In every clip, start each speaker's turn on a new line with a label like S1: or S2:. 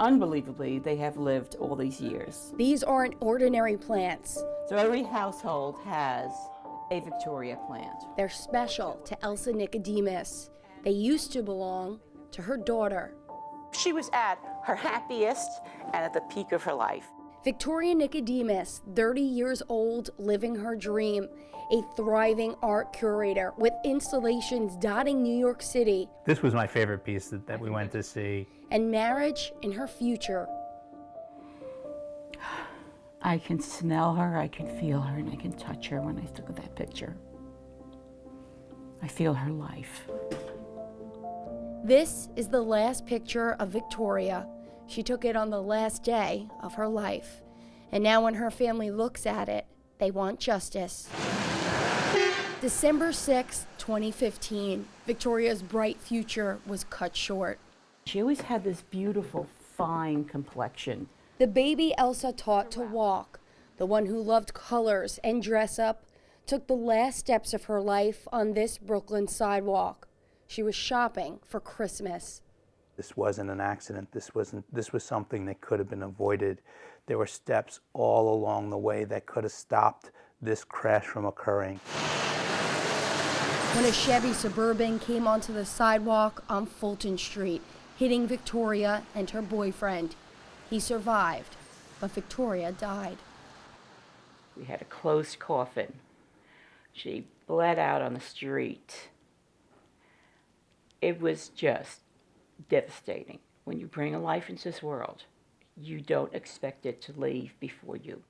S1: Unbelievably, they have lived all these years.
S2: These aren't ordinary plants.
S1: So every household has a Victoria plant.
S2: They're special to Elsa Nicodemus. They used to belong to her daughter.
S3: She was at her happiest and at the peak of her life.
S2: Victoria Nicodemus, 30 years old, living her dream, a thriving art curator with installations dotting New York City.
S4: This was my favorite piece that we went to see.
S2: And marriage in her future.
S1: I can smell her, I can feel her, and I can touch her when I look at that picture. I feel her life.
S2: This is the last picture of Victoria. She took it on the last day of her life. And now when her family looks at it, they want justice. December 6, 2015, Victoria's bright future was cut short.
S1: She always had this beautiful, fine complexion.
S2: The baby Elsa taught to walk, the one who loved colors and dress up, took the last steps of her life on this Brooklyn sidewalk. She was shopping for Christmas.
S4: This wasn't an accident. This was something that could have been avoided. There were steps all along the way that could have stopped this crash from occurring.
S2: When a Chevy Suburban came onto the sidewalk on Fulton Street, hitting Victoria and her boyfriend. He survived, but Victoria died.
S1: We had a closed coffin. She bled out on the street. It was just devastating. When you bring a life into this world, you don't expect it to leave before you.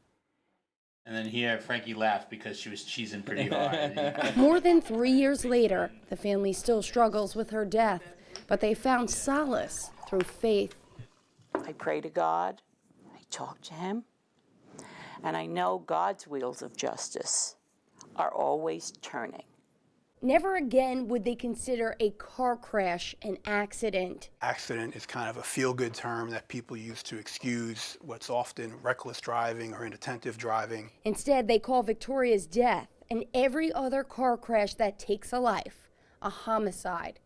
S5: And then here, Frankie laughed because she was cheesing pretty hard.
S2: More than 3 years later, the family still struggles with her death, but they found solace through faith.
S3: I pray to God, I talk to him, and I know God's wheels of justice are always turning.
S2: Never again would they consider a car crash an accident.
S6: Accident is kind of a feel-good term that people use to excuse what's often reckless driving or inattentive driving.
S2: Instead, they call Victoria's death and every other car crash that takes a life a homicide.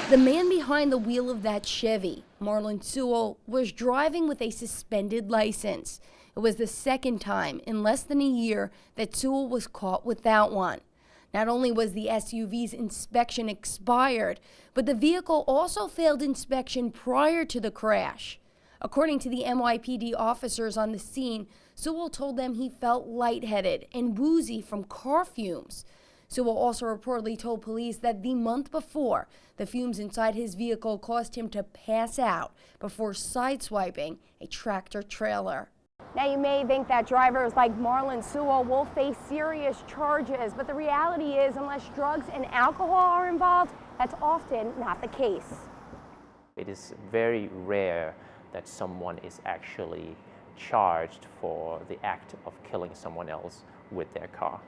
S2: The man behind the wheel of that Chevy, Marlon Sewell, was driving with a suspended license. It was the second time in less than a year that Sewell was caught without one. Not only was the SUV's inspection expired, but the vehicle also failed inspection prior to the crash. According to the NYPD officers on the scene, Sewell told them he felt lightheaded and woozy from car fumes. Sewell also reportedly told police that the month before, the fumes inside his vehicle caused him to pass out before sideswiping a tractor trailer. Now, you may think that drivers like Marlon Sewell will face serious charges, but the reality is, unless drugs and alcohol are involved, that's often not the case.
S7: It is very rare that someone is actually charged for the act of killing someone else with their car.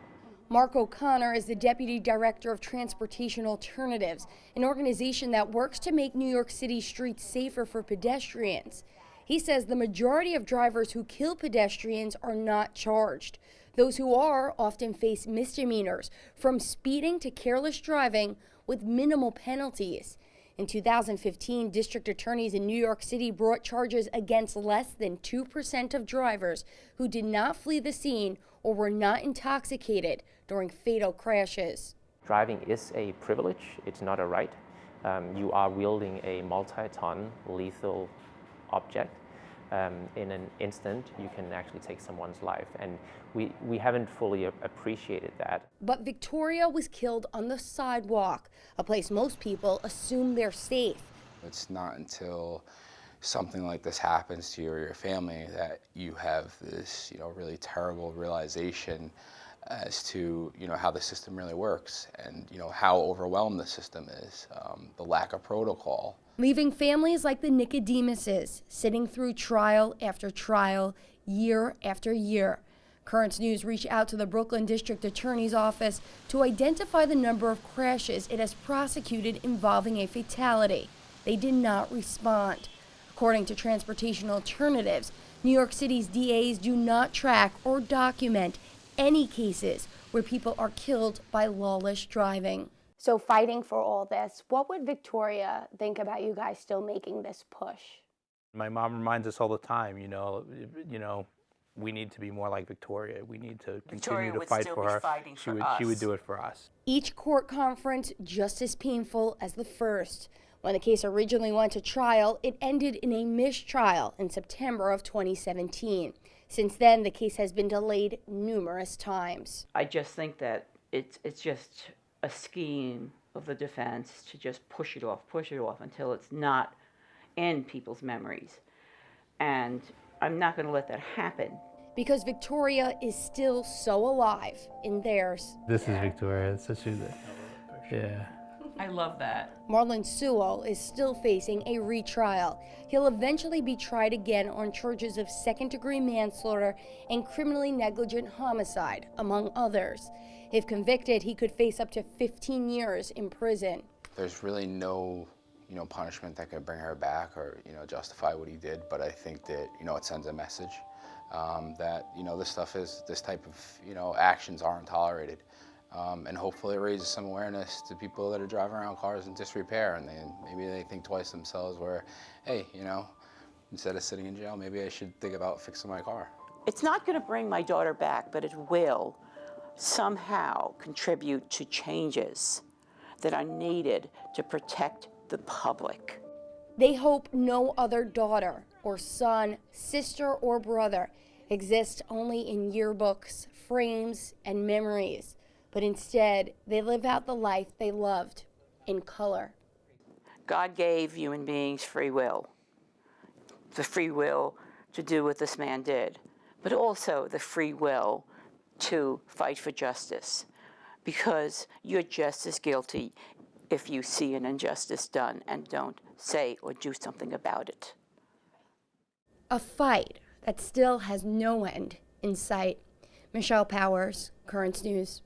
S2: Mark O'Connor is the Deputy Director of Transportation Alternatives, an organization that works to make New York City streets safer for pedestrians. He says the majority of drivers who kill pedestrians are not charged. Those who are often face misdemeanors, from speeding to careless driving, with minimal penalties. In 2015, district attorneys in New York City brought charges against less than 2% of drivers who did not flee the scene or were not intoxicated during fatal crashes.
S7: Driving is a privilege, it's not a right. You are wielding a multi-ton lethal object. In an instant, you can actually take someone's life, and we haven't fully appreciated that.
S2: But Victoria was killed on the sidewalk, a place most people assume they're safe.
S8: It's not until something like this happens to you or your family that you have this, really terrible realization as to, how the system really works and, how overwhelmed the system is, the lack of protocol.
S2: Leaving families like the Nicodemuses sitting through trial after trial, year after year. Currents News reached out to the Brooklyn District Attorney's Office to identify the number of crashes it has prosecuted involving a fatality. They did not respond. According to Transportation Alternatives, New York City's DAs do not track or document any cases where people are killed by lawless driving.
S9: So fighting for all this, what would Victoria think about you guys still making this push?
S4: My mom reminds us all the time, we need to be more like Victoria. We need to
S3: Victoria
S4: continue to
S3: would
S4: fight
S3: still
S4: for
S3: be
S4: her.
S3: fighting
S4: She
S3: for
S4: would
S3: us.
S4: do it for us.
S2: Each court conference just as painful as the first. When the case originally went to trial, it ended in a mistrial in September of 2017. Since then, the case has been delayed numerous times.
S3: I just think that it's just a scheme of the defense to just push it off until it's not in people's memories. And I'm not going to let that happen.
S2: Because Victoria is still so alive in theirs.
S4: This is Victoria. It's such a, yeah.
S3: I love that.
S2: Marlon Sewell is still facing a retrial. He'll eventually be tried again on charges of second-degree manslaughter and criminally negligent homicide, among others. If convicted, he could face up to 15 years in prison.
S8: There's really no, punishment that could bring her back or, justify what he did. But I think that, it sends a message that, this type of, actions aren't tolerated. And hopefully it raises some awareness to people that are driving around cars in disrepair, and maybe they think twice themselves where, hey, instead of sitting in jail, maybe I should think about fixing my car.
S3: It's not going to bring my daughter back, but it will somehow contribute to changes that are needed to protect the public.
S2: They hope no other daughter or son, sister or brother exists only in yearbooks, frames, and memories. But instead, they live out the life they loved in color.
S3: God gave human beings free will, the free will to do what this man did, but also the free will to fight for justice, because you're just as guilty if you see an injustice done and don't say or do something about it.
S2: A fight that still has no end in sight. Michelle Powers, Currents News.